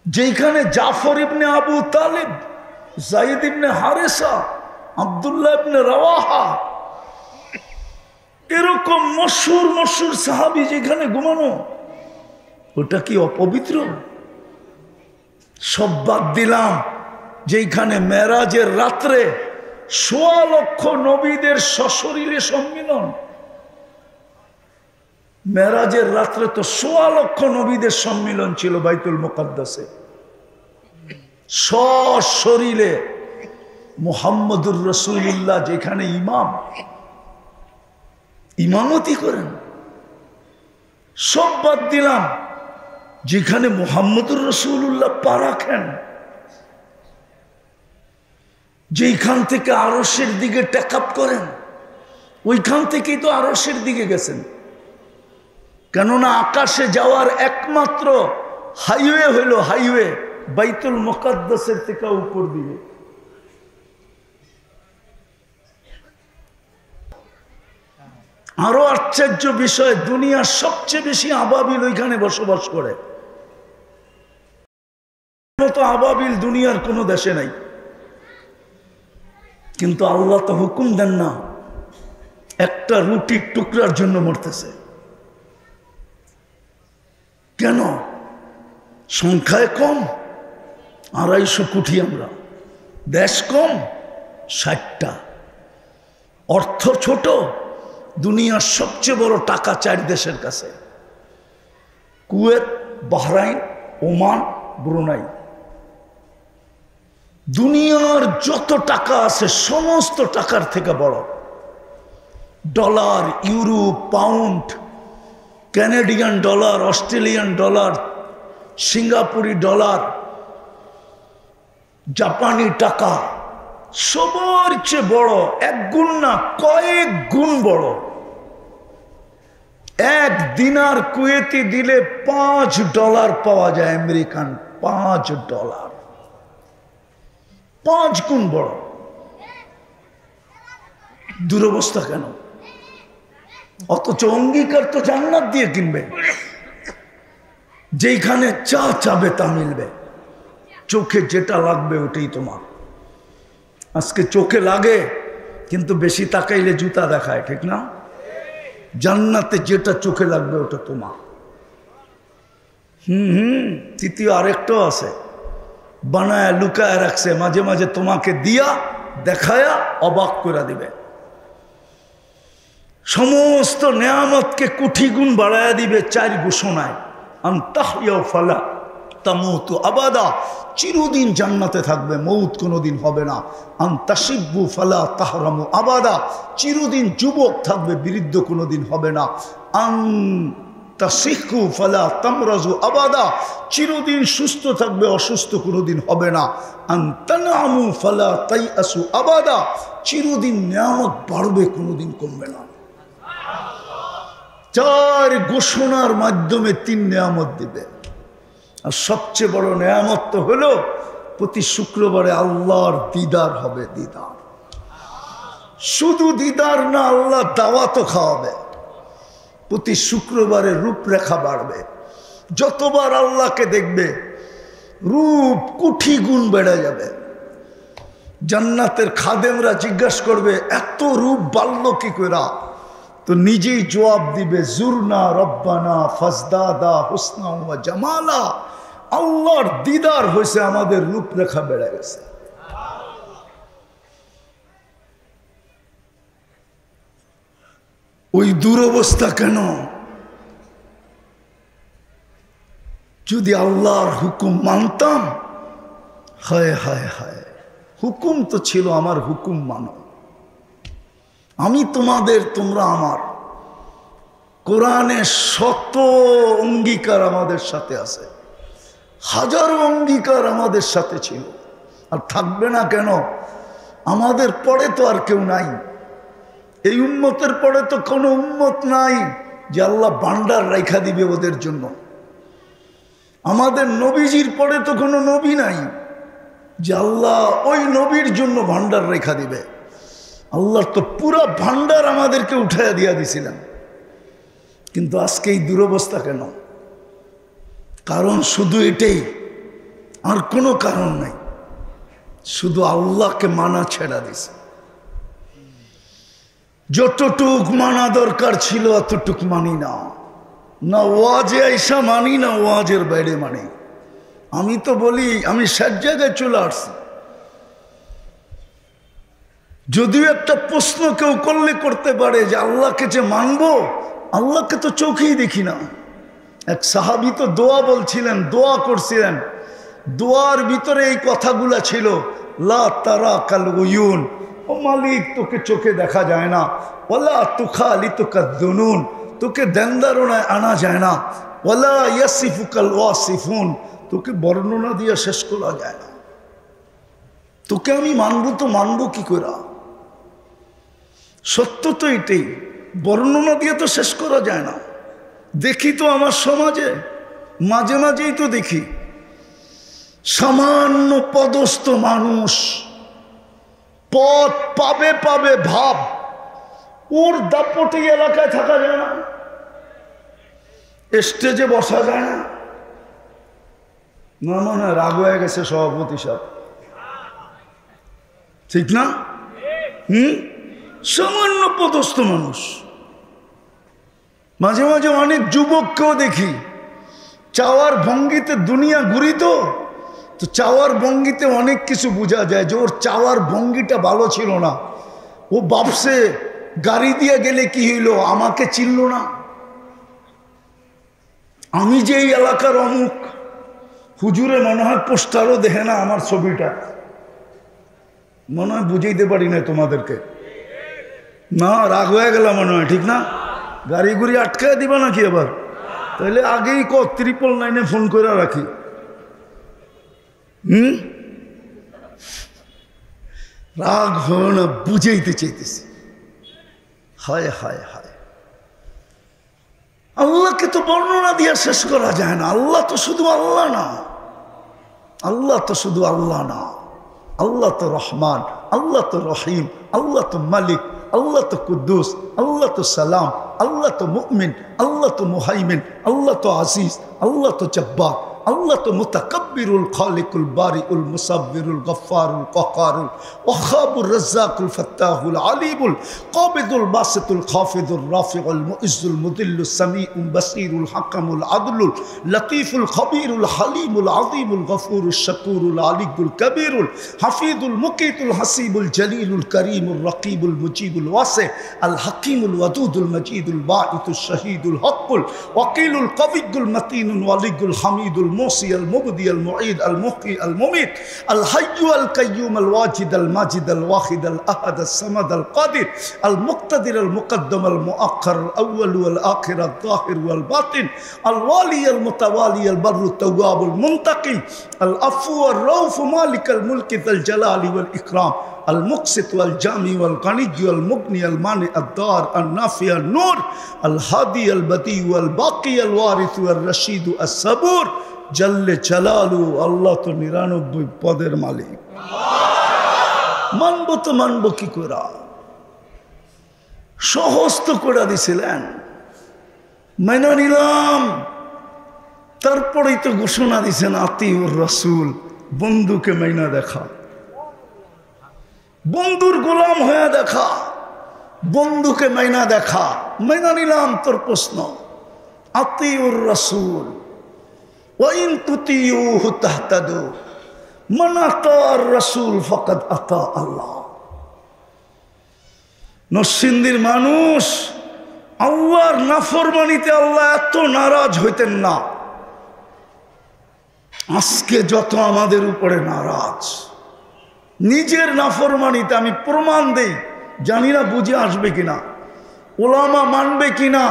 S1: যেখানে জাফর ইবনে আবু তালিব, যায়েদ ইবনে হারেসা, আব্দুল্লাহ ইবনে রাওয়াহা, এরকম মশহুর মশহুর সাহাবী যেখানে ঘুমানো, ওটা কি অপবিত্র? সব বাদ দিলাম, যেখানে মেরাজের রাত্রে 1.25 লক্ষ নবীদের সশরীরে সম্মিলন। মেরাজের রাত্রে তো 1.25 লক্ষ নবীদের সম্মিলন ছিল বাইতুল মুকাদ্দাসে, সশরীরে। মুহাম্মদুর রাসূলুল্লাহ যেখানে ইমামতি করেন, সব বাদ দিলাম, যেখানে মুহাম্মদুর রাসূলুল্লাহ পা রাখেন, যেখান থেকে আরশের দিকে টেকআপ করেন, ওইখান থেকেই তো আরশের দিকে গেছেন। কেননা আকাশে যাওয়ার একমাত্র হাইওয়ে হইল হাইওয়ে বাইতুল মুকাদ্দাসের থেকে উপর দিকে। আরো আশ্চর্য বিষয়, দুনিয়ার সবচেয়ে বেশি আবাবিল ওইখানে বসবাস করে। মতো আবাবিল দুনিয়ার কোনো দেশে নাই, কিন্তু আল্লাহ তো হুকুম দেন না, একটা রুটির টুকরার জন্য মরতেছে। কেন? সংখ্যায় কম, 250 কোটি আমরা, দেশ কম 60টা, অর্থ ছোট, দুনিয়ার সবচেয়ে বড় টাকা 4 দেশের কাছে। Kuwait, Bahrain, Oman, Brunei. দুনিয়ার যত টাকা আছে সমস্ত টাকার থেকে বড়। Dollar, euro, pound, Canadian dollar, Australian dollar, সিঙ্গাপুরি ডলার, জাপানি টাকা সবার চেয়ে বড়। এক গুণ না, কয়েক গুণ বড়। এক দিনার কুয়েতি দিলে $5 পাওয়া যায়, আমেরিকান $5। 5 গুণ বড়। দুরবস্থা কেন? অথচ অঙ্গীকার তো জান্নাত দিয়ে কিনবে, যেখানে চা চাবে তা মিলবে। চোখে যেটা লাগবে ওটাই তোমার। আজকে চোখে লাগে কিন্তু বেশি তাকাইলে জুতা দেখায়, ঠিক না? জান্নাতে যেটা চোখে লাগবে ওটা তোমার। তৃতীয় আরেকটাও আছে, বানায় লুকায় রাখছে, মাঝে মাঝে তোমাকে দিয়া দেখায়া অবাক করে দিবে। সমস্ত নেয়ামতকে কোটি গুণ বাড়ায়া দিবে 4 ঘোষণায়। আনতাহইয়া ফালা তামুতু আবাদা, চিরদিন জান্নাতে থাকবে, মৌত কোনোদিন হবে না। আনতাশিব্বু ফালা তাহরামু আবাদা, চিরদিন যুবক থাকবে, বৃদ্ধ কোনোদিন হবে না। আনতাসিহু ফালা তামরাজু আবাদা, চিরদিন সুস্থ থাকবে, অসুস্থ কোনোদিন হবে না। আনতানামু ফালা তাইআসু আবাদা, চিরদিন নিয়ামত বাড়বে, কোনোদিন কমবে না। 4 ঘোষণার মাধ্যমে 3 নিয়ামত দিবে। আর সবচেয়ে বড় নিয়ামত তো হলো প্রতি শুক্রবারে আল্লাহর দিদার হবে। দিদার, শুধু দিদার না, আল্লাহ দাওয়াতও খাওয়াবে। প্রতি শুক্রবারে রূপরেখা বাড়বে। যতবার আল্লাহকে দেখবে রূপ কোটি গুণ বেড়ে যাবে। জান্নাতের খাদেমরা জিজ্ঞাসা করবে এত রূপ বাড়ল কি করে? তো নিজেই জবাব দিবে, জুরনা রব্বানা ফাজদাদা হুসনা ওয়া জামালা, আল্লাহর দিদার হয়েছে, আমাদের রূপরেখা বেড়ে গেছে। ওই দুরবস্থা কেন? যদি আল্লাহর হুকুম মানতাম, হায় হায় হায়, হুকুম তো ছিল আমার, হুকুম মানো, আমি তোমাদের, তোমরা আমার। কোরআনে শত অঙ্গীকার আমাদের সাথে আছে, হাজারো অঙ্গীকার আমাদের সাথে ছিল, আর থাকবে না কেন? আমাদের পরে তো আর কেউ নাই, এই উম্মতের পরে তো কোনো উম্মত নাই যে আল্লাহ ভান্ডার রাইখা দিবে ওদের জন্য। আমাদের নবীজির পরে তো কোনো নবী নাই যে আল্লাহ ওই নবীর জন্য ভান্ডার রেখা দিবে। আল্লাহর তো পুরো ভান্ডার আমাদেরকে উঠাইয়া দিয়া দিছিলেন। কিন্তু আজকে এই দুরবস্থা কেন? কারণ শুধু এটাই, আর কোনো কারণ নাই, শুধু আল্লাহকে মানা ছেড়া দিছে। যতটুক মানা দরকার ছিল অতটুক মানি না, না ওয়াজে আইসা মানি, না ওয়াজের বাইরে মানি। আমি তো বলি আমি সব জায়গায় চলে আসছি। যদিও একটা প্রশ্ন কেউ করলে করতে পারে যে আল্লাহকে যে মানবো, আল্লাহকে তো চোখেই দেখি না। এক সাহাবী তো দোয়া বলছিলেন, দোয়া করছিলেন, দোয়ার ভিতরে এই কথাগুলা ছিল, লা তারা কাল উয়ুন, ও মালিক তোকে চোখে দেখা যায় না, ওয়ালা তুখালিতুকা যুনুন, তোকে দেনদারণায় আনা যায় না, ওয়ালা ইয়াসিফুকাল ওয়াসিফুন, তোকে বর্ণনা দিয়ে শেষ করা যায় না। তোকে আমি মানবো তো মানবো কি করে? সত্য তো এটাই, বর্ণনা দিয়ে তো শেষ করা যায় না। দেখি তো আমার সমাজে মাঝে মাঝেই তো দেখি সামান্য পদস্থ মানুষ পদ পাবে পাবে ভাব, ওর দাপটে এলাকায় থাকা যায় না, স্টেজে বসা যায় না। না না, রাগ হয়ে গেছে সভাপতি সাহেব, ঠিক না? সামান্য পদস্থ মানুষ। মাঝে মাঝে অনেক যুবককেও দেখি চাওয়ার ভঙ্গিতে দুনিয়া ঘুরি, তো চাওয়ার ভঙ্গিতে অনেক কিছু বোঝা যায় যে ওর চাওয়ার ভঙ্গিটা ভালো ছিল না। ও ভাবছে গাড়ি দিয়ে গেলে কি হইল, আমাকে চিনল না, আমি যে এই এলাকার অমুক, হুজুরে মনে হয় পোস্টারও দেখে না আমার ছবিটা, মনে হয় বুঝাইতে পারি না তোমাদেরকে। না, রাগ হয়ে গেল মনে হয়, ঠিক না? গাড়ি গুড়ি আটকায় দিবা নাকি আবার? তাহলে আগেই 999-এ ফোন করে রাখি। রাগ হয় না, বুঝাইতে চাইতেছি। হায় হায় হায়, আল্লাহকে তো বর্ণনা দিয়ে শেষ করা যায় না। আল্লাহ তো শুধু আল্লাহ না, আল্লাহ তো শুধু আল্লাহ না, আল্লাহ তো রহমান, আল্লাহ তো রহিম, আল্লাহ তো মালিক, আল্লাহ তো কুদ্দুস, আল্লাহ তো সালাম, আল্লাহ তো মুমিন, আল্লাহ তো মুহাইমিন, আল্লাহ তো আজিজ, আল্লাহ তো জব্বার, আল্লাহ তো মুতাকাব্বিরুল খালিকুল বারিউল মুসাব্বিরুল গফফারুল কহ্হারুল ওয়াহাবুর রাজ্জাকুল ফাত্তাহুল আলিমুল কাবিদুল বাসিতুল খাফিদুর রাফিউল মুইজ্জুল মুদিল্লুস সামিউল বাসীরুল হাকামুল আদলুল লতীফুল খবীরুল হালিমুল আযীমুল গফুরুশ শাকুরুল আলিয়ুল কবীরুল হাফিজুল মুকিতুল হাসিবুল জলিলুল করিমুর রকিবুল মুজিবুল ওয়াসি আল হাকিমুল ওয়াদুদুল মজিদুল বাঈতুশ শহীদুল হকুল ওয়াকিলুল কবিয়ুল মতিনুল ওয়ালিয়ুল হামিদুল الموصي المبدي المعيد المحيي المميت الحي القيوم الواجد الماجد الواحد الأحد الصمد القادر المقتدر المقدم المؤخر الأول والآخر الظاهر والباطن الوالي المتوالي البر التواب المنتقم العفو الرؤوف مالك الملك ذا الجلال والإكرام المقسط والجامع والغني والمغني المانع الدار النافع النور الهادي البديع والباقي الوارث والرشيد الصبور জল্লে চালালু। আল্লাহ তো 99 পদের মালিক। মানব তো মানব কি করে? সহজ তো করে দিছিলেন, মেনে নিলাম। তারপরেই তো ঘোষণা দিছেন আতিউর রাসূল, বন্ধুকে মাইনা দেখা, বন্ধুর গোলাম হয়ে দেখা, বন্ধুকে মাইনা দেখা। মাইনা নিলাম তোর প্রশ্ন, আতিউর রাসূল ওয়াইন তুতিউহু তাহতাদু মান আতার রাসূল ফাকাদ আতা আল্লাহ। নরসিংদীর মানুষ আল্লাহর নাফরমানিতে আল্লাহ এত নারাজ হইতেন না, আজকে যত আমাদের উপরে নারাজ। নিজের নাফরমানিতে আমি প্রমাণ দেই, জানি না বুঝে আসবে কিনা, ওলামা মানবে কিনা।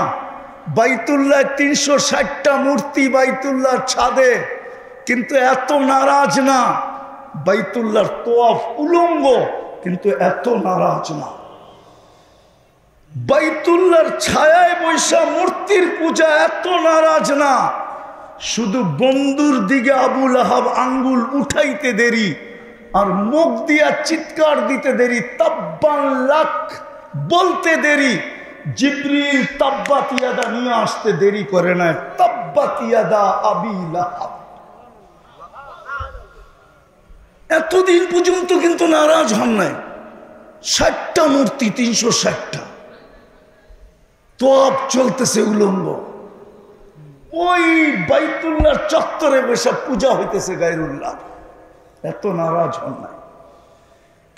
S1: বাইতুল্লাহ 360টা মূর্তি বাইতুল্লাহর ছাদে, কিন্তু এত নারাজ না। বাইতুল্লাহর তোয়াফ উলঙ্গ, কিন্তু এত নারাজ না। বাইতুল্লাহর ছায়ায় বৈশা মূর্তির পূজা, এত নারাজ না। শুধু বন্ধুর দিকে আবু লাহাব আঙ্গুল উঠাইতে দেরি আর মুখ দিয়া চিৎকার দিতে দেরি, তাব্বান লাক বলতে দেরি। জিবরিল তাব্বাত ইয়াদা নিয়ে আসতে দেরি করে না, তাব্বাত ইয়াদা আবি লাহাব। এতদিন পর্যন্ত কিন্তু নারাজ হন নাই। 60টা মূর্তি, 360টা তোয়াফ চলতেছে উলঙ্গ। ওই বাইতুল্লাহর চত্বরে বসে পূজা হইতেছে গায়রুল্লাহ, এত নারাজ হন নাই।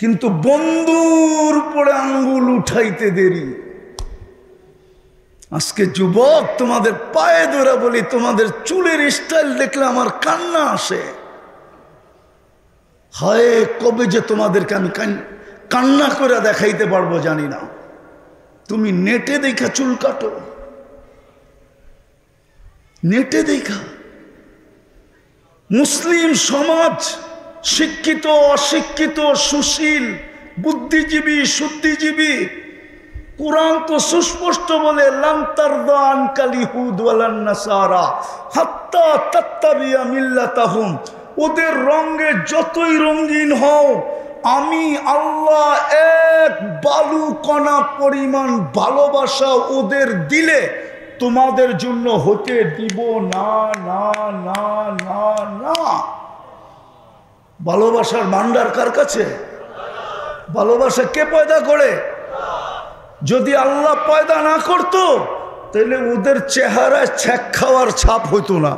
S1: কিন্তু বন্ধুর উপরে আঙ্গুল উঠাইতে দেরি। আজকে যুবক, তোমাদের পায়ে ধরে বলি, তোমাদের চুলের স্টাইল দেখলে আমার কান্না আসে। হায়, কবে যে তোমাদেরকে আমি কান্না করে দেখাইতে পারবো জানি না। তুমি নেটে দেখা চুল কাটো, নেটে দেখা। মুসলিম সমাজ শিক্ষিত, অশিক্ষিত, সুশীল, বুদ্ধিজীবী, শুদ্ধিজীবী, কুরআন তো সুস্পষ্ট বলে, লান তারদা আনকাল ইহুদ ওয়ালান নাসারা হাত্তা তাত্তাবিয়া মিল্লাতাহুম। ওদের রঙে যতই রঙিন হও, আমি আল্লাহ এক বালু কণা পরিমাণ ভালোবাসা ওদের দিলে তোমাদের জন্য হতে দিব না, না, না, না, না। ভালোবাসার ভান্ডার কার কাছে? ভালোবাসা কে পয়দা করে? যদি আল্লাহ পয়দা না করতো তাহলে ওদের চেহারায় ছ্যাক খাওয়ার ছাপ হইতো না।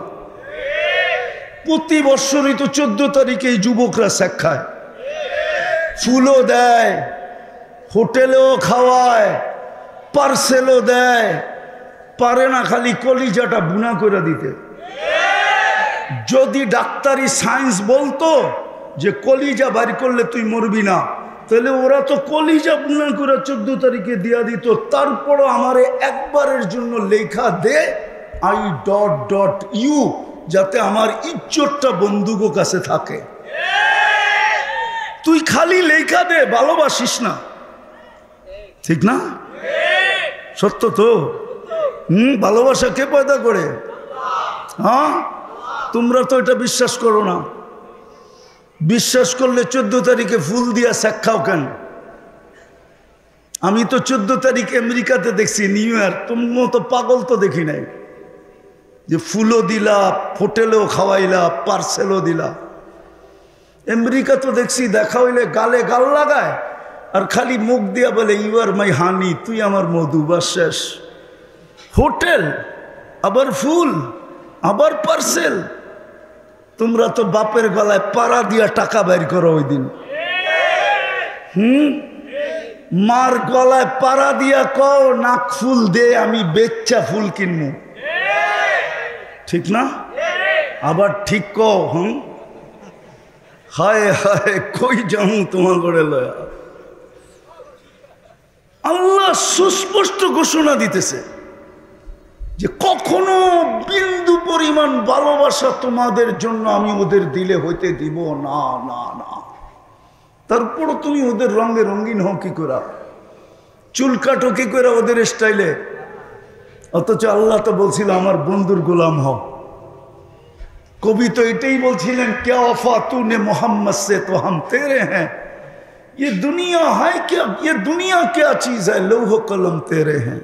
S1: প্রতি বছরই তো 14 তারিখে এই যুবকরা ছ্যাক খায়, ফুলও দেয়, হোটেলেও খাওয়ায়, পার্সেলও দেয়। পারে না খালি কলিজাটা বুনা করে দিতে। যদি ডাক্তারি সায়েন্স বলতো যে কলিজা বাইর করলে তুই মরবি না, তাহলে ওরা তো কলিজা বুনা করে 14 তারিখে দিয়া দিত। তারপরও আমারে একবারের জন্য লেখা দে I.U, যাতে আমার ইজ্জতটা বন্দুকের কাছে থাকে। তুই খালি লেখা দে, ভালোবাসিস না, ঠিক না? সত্য তো? ভালোবাসা কে পয়দা করে? হ্যাঁ, তোমরা তো এটা বিশ্বাস করো না। বিশ্বাস করলে 14 তারিখে ফুল দিয়া শেখাও কেন? আমি তো 14 তারিখ আমেরিকাতে দেখছি, নিউ ইয়ার। তোমার মতো পাগল তো দেখি নাই যে ফুলও দিলা, হোটেলেও খাওয়াইলা, পার্সেলও দিলা। আমেরিকা তো দেখছি দেখা হইলে গালে গাল লাগায় আর খালি মুখ দিয়া বলে ইউ আর মাই হানি, তুই আমার মধু, বা শেষ। হোটেল, আবার ফুল, আবার পার্সেল। তোমরা তো বাপের গলায় পাড়া দিয়া টাকা বের করো ওই দিন। মার গলায় পাড়া দিয়া কও নাক ফুল দে, আমি বেচ্চা ফুল কিনবো, ঠিক না? আবার ঠিক কও হায় হায় কই যাও তোমার করে লয়া। আল্লাহ সুস্পষ্ট ঘোষণা দিতেছে যে কখনো বিন্দু পরিমাণ ভালোবাসা তোমাদের জন্য আমি ওদের দিলে হইতে দিব না, না, না। তারপরও তুমি ওদের রঙে রঙিন হও কি করে, চুল কাটো কি করে ওদের স্টাইলে, অথচ আল্লাহ তো বলছিল আমার বন্ধুর গোলাম হও। কবি তো এটাই বলছিলেন, क्या वफा तूने मोहम्मद से तो हम तेरे हैं, ये दुनिया है क्या, ये दुनिया क्या चीज है, लौह कलम तेरे हैं।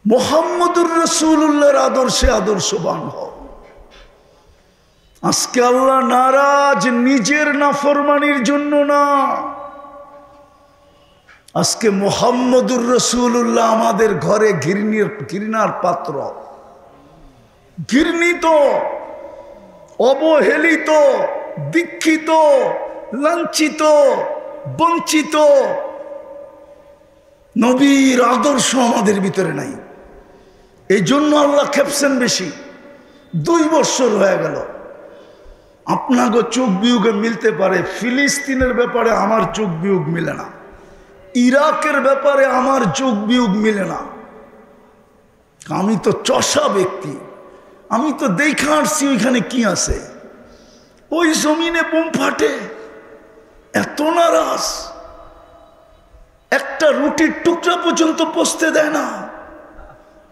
S1: মুহাম্মদুর রাসূলুল্লাহর আদর্শে আদর্শবান হও। আজকে আল্লাহ নারাজ নিজের নাফরমানির জন্য না, আজকে মুহাম্মদুর রাসূলুল্লাহ আমাদের ঘরে ঘৃণার পাত্র, ঘৃণিত, অবহেলিত, দীক্ষিত, লাঞ্ছিত, বঞ্চিত। নবীর আদর্শ আমাদের ভিতরে নাই। এই জন্য আল্লাহ খেপছেন বেশি। 2 বছর হয়ে গেল, আপনাকে চোখ বিয়োগে মিলতে পারে, ফিলিস্তিনের ব্যাপারে আমার চোখ বিয়োগ মিলে না, ইরাকের ব্যাপারে আমার চোখ বিয়োগ মিলে না। আমি তো চষা ব্যক্তি, আমি তো দেখে আসছি ওইখানে কি আছে। ওই জমিনে বোম ফাটে, এত নারাজ, একটা রুটির টুকরা পর্যন্ত পচতে দেয় না।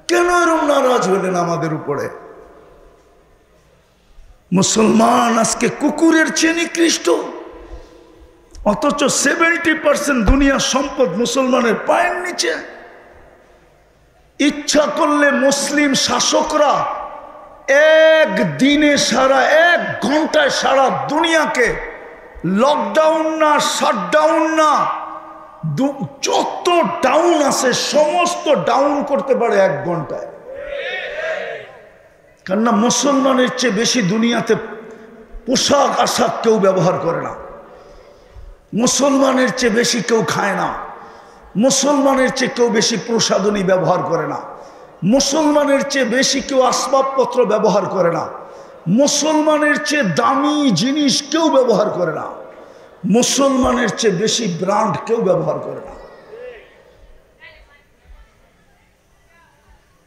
S1: কেন এরকম নারাজ হলেন আমাদের উপরে? মুসলমান আজকে কুকুরের চেয়ে নিকৃষ্ট, অথচ 70% দুনিয়ার সম্পদ মুসলমানের পায়ের নিচে। ইচ্ছা করলে মুসলিম শাসকরা একদিনে এক ঘন্টায় সারা দুনিয়াকে লকডাউন না, শাটডাউন না, যত ডাউন আছে সমস্ত ডাউন করতে পারে 1 ঘন্টায়। কেননা মুসলমানের চেয়ে বেশি দুনিয়াতে পোশাক আশাক কেউ ব্যবহার করে না, মুসলমানের চেয়ে বেশি কেউ খায় না, মুসলমানের চেয়ে কেউ বেশি প্রসাধনী ব্যবহার করে না, মুসলমানের চেয়ে বেশি কেউ আসবাবপত্র ব্যবহার করে না, মুসলমানের চেয়ে দামি জিনিস কেউ ব্যবহার করে না, মুসলমানের চেয়ে বেশি ব্র্যান্ড কেউ ব্যবহার করে না।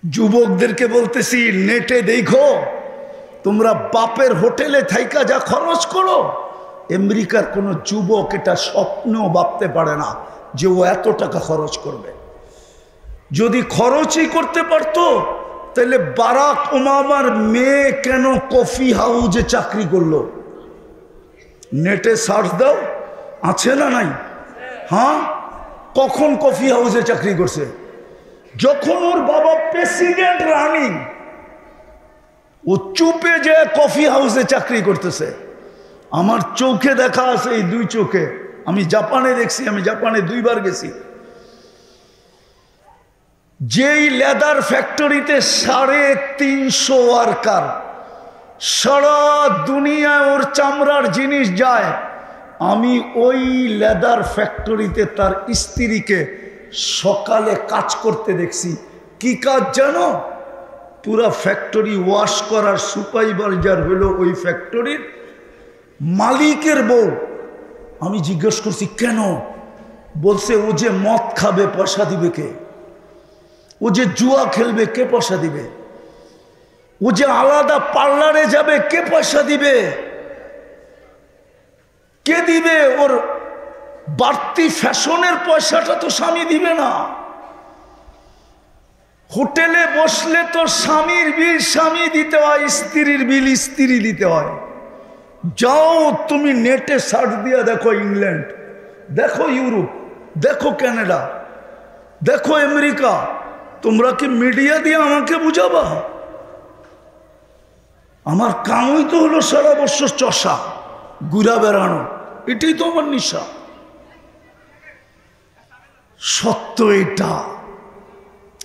S1: যুবকদেরকে বলতেছি, নেটে দেখো, তোমরা বাপের হোটেলে থাইকা যা খরচ করো, আমেরিকার কোনো যুবক এটা স্বপ্নেও ভাবতে পারে না যে ও এত টাকা খরচ করবে। যদি খরচই করতে পারতো তাহলে বারাক ওবামার মেয়ে কেন কফি হাউজে চাকরি করলো? নেটে সার্চ দাও, আছে না নাই? হ্যাঁ, কখন কফি হাউসে চাকরি করছে? যখন ওর বাবা প্রেসিডেন্ট রানিং, ও চুপে যে কফি হাউসে চাকরি করতেছে। আমার চোখে দেখা আছে, এই 2 চোখে। আমি জাপানে দেখছি, আমি জাপানে 2 বার গেছি। যেই লেদার ফ্যাক্টরিতে 350 ওয়ার্কার, সারা দুনিয়ায় ওর চামড়ার জিনিস যায়, আমি ওই লেদার ফ্যাক্টরিতে তার স্ত্রীকে সকালে কাজ করতে দেখছি, কি কাজ জানো? পুরা ফ্যাক্টরি ওয়াশ করার সুপারভাইজার হলো ওই ফ্যাক্টরির মালিকের বউ। আমি জিজ্ঞেস করছি কেন? বলছে ও যে মদ খাবে পয়সা দিবে কে? ও যে জুয়া খেলবে কে পয়সা দিবে? ও যে আলাদা পার্লারে যাবে কে পয়সা দিবে? কে দিবে? ওর বাড়তি ফ্যাশনের পয়সাটা তো স্বামী দিবে না। হোটেলে বসলে তো স্বামীর বিল স্বামী দিতে হয়, স্ত্রীর বিল স্ত্রী দিতে হয়। যাও তুমি নেটে সার্চ দিয়া দেখো, ইংল্যান্ড দেখো, ইউরোপ দেখো, কানাডা দেখো, আমেরিকা। তোমরা কি মিডিয়া দিয়ে আমাকে বুঝাবা? আমার কামই তো হলো সারা বছর চষা ঘুরা বেড়ানো, এটাই তো আমার নেশা। সত্য এটা।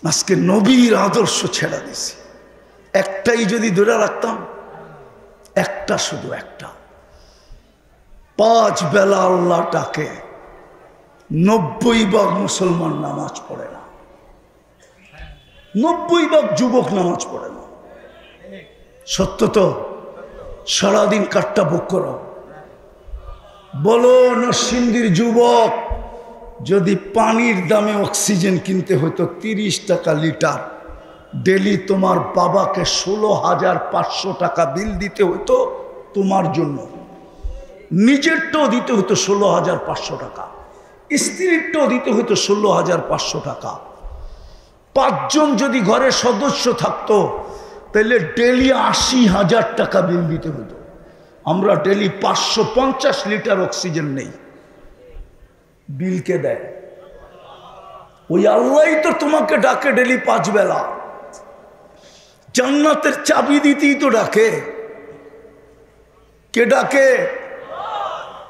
S1: আজকে নবীর আদর্শ ছেড়ে দিছি। একটাই যদি ধরে রাখতাম, একটা, শুধু একটা, 5 বেলা আল্লাহ ডাকে, 90% মুসলমান নামাজ পড়ে না, 90% যুবক নামাজ পড়ে না। সত্য তো? সারাদিন কাটটা বুক করো, বলো নরসিংদীর যুবক, যদি পানির দামে অক্সিজেন কিনতে হতো 30 টাকা লিটার, ডেলি তোমার বাবাকে 16,500 টাকা বিল দিতে হতো তোমার জন্য, নিজেরটাও দিতে হতো 16,500 টাকা, স্ত্রীরটাও দিতে হতো 16,500 টাকা। 5 জন যদি ঘরের সদস্য থাকতো তাহলে ডেলি 80,000 টাকা বিল দিতে হতো। আমরা ডেলি 550 লিটার অক্সিজেন নেই। বিলকে দেয় ওই আল্লাহই তো তোমাকে ডাকে ডেলি 5 বেলা। জান্নাতের চাবি দিতেই তো ডাকে। কে ডাকে?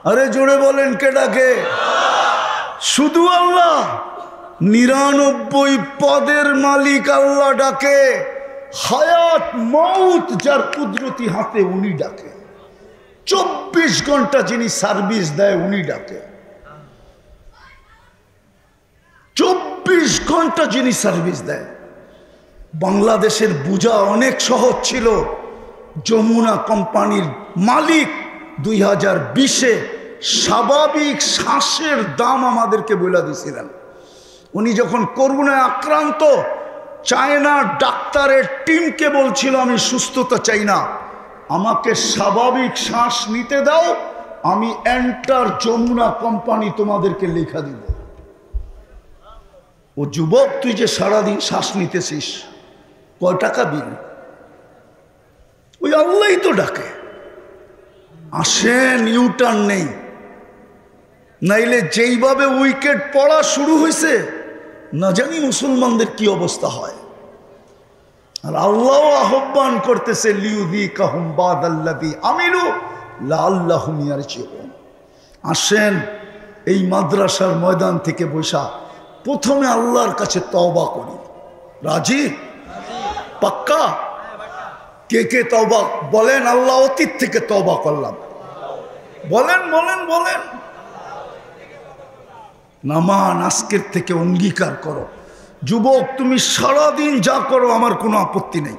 S1: আরে জোরে বলেন, কে ডাকে? শুধু আল্লাহ। 99 পদের মালিক আল্লাহ ডাকে। হায়াত মৌত যার কুদরতি হাতে উনি ডাকে। 24 ঘন্টা যিনি সার্ভিস দেয় উনি ডাকে। 24 ঘন্টা যিনি সার্ভিস দেয়। বাংলাদেশের বোঝা অনেক সহজ ছিল। যমুনা কোম্পানির মালিক 2020-এ স্বাভাবিক শ্বাসের দাম আমাদেরকে বলে দিয়েছিলেন। উনি যখন করোনায় আক্রান্ত, চায়নার ডাক্তারের টিমকে বলছিল আমি সুস্থতা চাই না, আমাকে স্বাভাবিক শ্বাস নিতে দাও, আমি এন্টার যমুনা কোম্পানি তোমাদেরকে লেখা দিব। ও যুবক, তুই যে সারাদিন শ্বাস নিতেছিস, কয় টাকা বিল? ওই আল্লাহই তো ডাকে। আসেন, ইউটার্ন নেই। নাইলে যেইভাবে উইকেট পড়া শুরু হয়েছে, না জানি মুসলমানদের কি অবস্থা হয়। আর আল্লাহ আহ্বান করতেছে লিউযীকাহুম বাদাল্লাযী আমিলু লাআল্লাহুম ইয়ারজিউন। আসেন, এই মাদ্রাসার ময়দান থেকে বসা প্রথমে আল্লাহর কাছে তওবা করি। রাজি? পাক্কা? কে কে তওবা বলেন? আল্লাহ অতীত থেকে তওবা করলাম। বলেন বলেন বলেন। নামান আজকের থেকে অঙ্গীকার করো। যুবক, তুমি সারাদিন যা করো আমার কোনো আপত্তি নেই,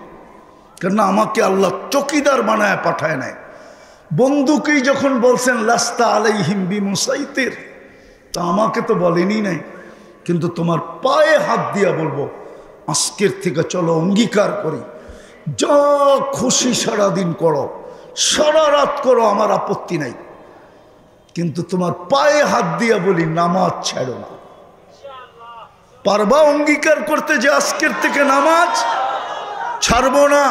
S1: কেননা আমাকে আল্লাহ চকিদার বানায় পাঠায় নাই। বন্ধুকেই যখন বলছেন লাস্তা আলাইহিম বিমুসাইতির, তা আমাকে তো বলেনি নাই। কিন্তু তোমার পায়ে হাত দিয়া বলবো, আজকের থেকে চলো অঙ্গীকার করি, যা খুশি সারাদিন করো, সারা রাত করো, আমার আপত্তি নাই। কিন্তু তোমার পায়ে হাত দিয়া বলি, নামাজ ছাড়ো না। পারবা অঙ্গীকার করতে যে আজকের থেকে নামাজ ছাড়বো না?